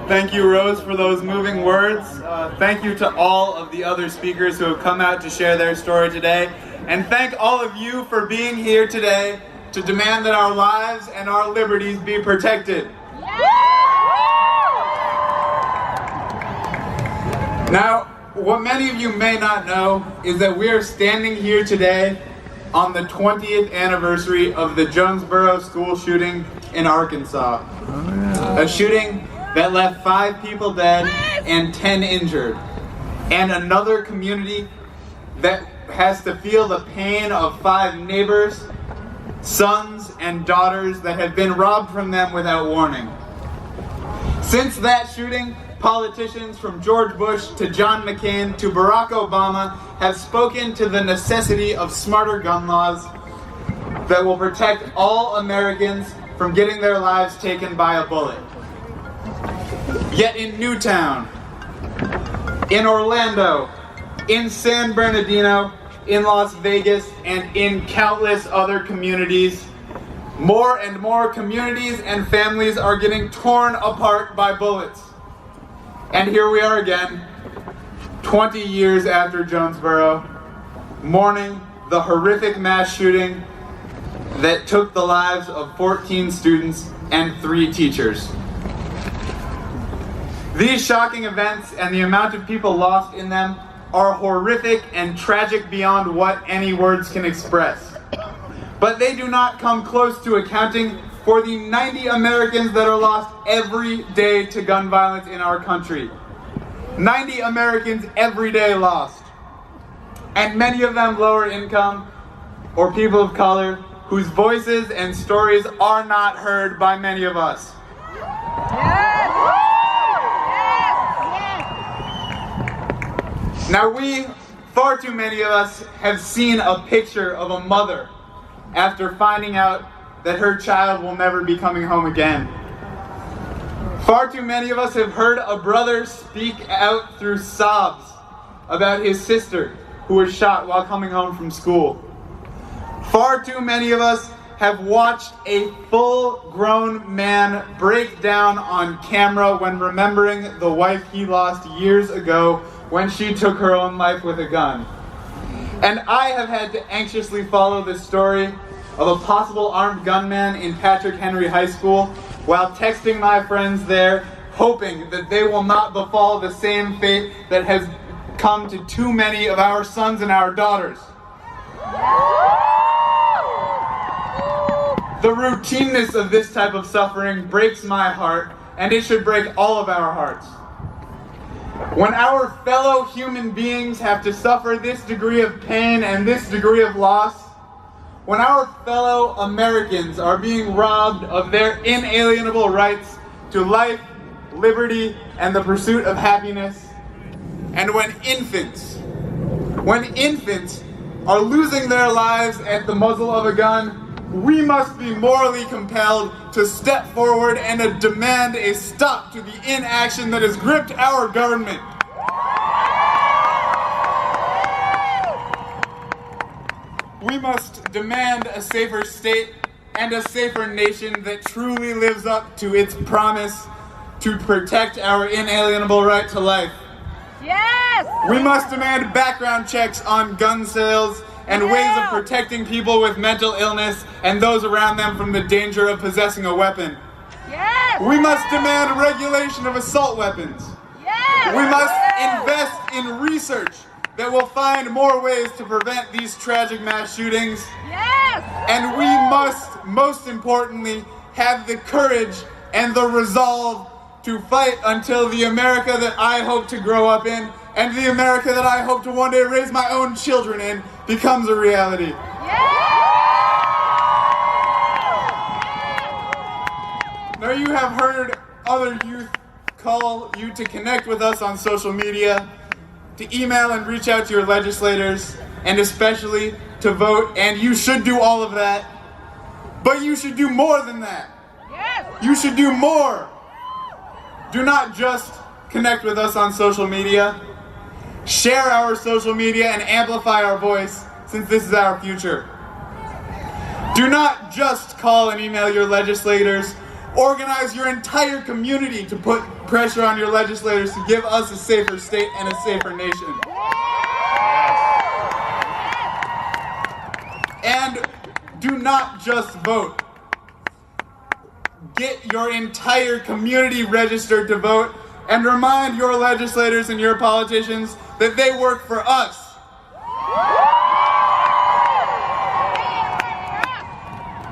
Thank you, Rose, for those moving words. Thank you to all of the other speakers who have come out to share their story today. And thank all of you for being here today to demand that our lives and our liberties be protected. Now, what many of you may not know is that we are standing here today on the 20th anniversary of the Jonesboro school shooting in Arkansas. A shooting that left 5 people dead and 10 injured. And another community that has to feel the pain of 5 neighbors, sons, and daughters that have been robbed from them without warning. Since that shooting, politicians from George Bush to John McCain to Barack Obama have spoken to the necessity of smarter gun laws that will protect all Americans from getting their lives taken by a bullet. Yet in Newtown, in Orlando, in San Bernardino, in Las Vegas, and in countless other communities, more and more communities and families are getting torn apart by bullets. And here we are again, 20 years after Jonesboro, mourning the horrific mass shooting that took the lives of 14 students and 3 teachers. These shocking events and the amount of people lost in them are horrific and tragic beyond what any words can express. But they do not come close to accounting for the 90 Americans that are lost every day to gun violence in our country. 90 Americans every day lost. And many of them lower income or people of color whose voices and stories are not heard by many of us. Now far too many of us, have seen a picture of a mother after finding out that her child will never be coming home again. Far too many of us have heard a brother speak out through sobs about his sister who was shot while coming home from school. Far too many of us have watched a full-grown man break down on camera when remembering the wife he lost years ago when she took her own life with a gun. And I have had to anxiously follow the story of a possible armed gunman in Patrick Henry High School while texting my friends there, hoping that they will not befall the same fate that has come to too many of our sons and our daughters. The routineness of this type of suffering breaks my heart, and it should break all of our hearts. When our fellow human beings have to suffer this degree of pain and this degree of loss, when our fellow Americans are being robbed of their inalienable rights to life, liberty, and the pursuit of happiness, and when infants are losing their lives at the muzzle of a gun, we must be morally compelled to step forward and demand a stop to the inaction that has gripped our government. We must demand a safer state and a safer nation that truly lives up to its promise to protect our inalienable right to life. Yes! We must demand background checks on gun sales and ways of protecting people with mental illness and those around them from the danger of possessing a weapon. Yes! We must demand regulation of assault weapons. Yes! We must invest in research that will find more ways to prevent these tragic mass shootings. Yes! And we must, most importantly, have the courage and the resolve to fight until the America that I hope to grow up in and the America that I hope to one day raise my own children in becomes a reality. Now you have heard other youth call you to connect with us on social media, to email and reach out to your legislators, and especially to vote, and you should do all of that. But you should do more than that. Yes! You should do more. Do not just connect with us on social media. Share our social media and amplify our voice, since this is our future. Do not just call and email your legislators, Organize your entire community to put pressure on your legislators to give us a safer state and a safer nation. And do not just vote. Get your entire community registered to vote and remind your legislators and your politicians that they work for us.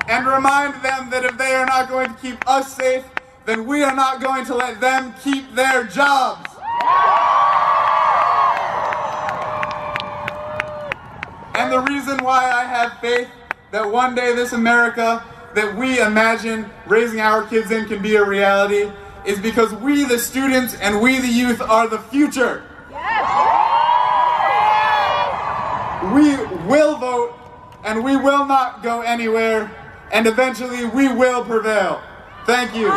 And remind them that if they are not going to keep us safe, then we are not going to let them keep their jobs. And the reason why I have faith that one day this America that we imagine raising our kids in can be a reality is because we, the students, and we, the youth, are the future. We will vote, and we will not go anywhere, and eventually we will prevail. Thank you.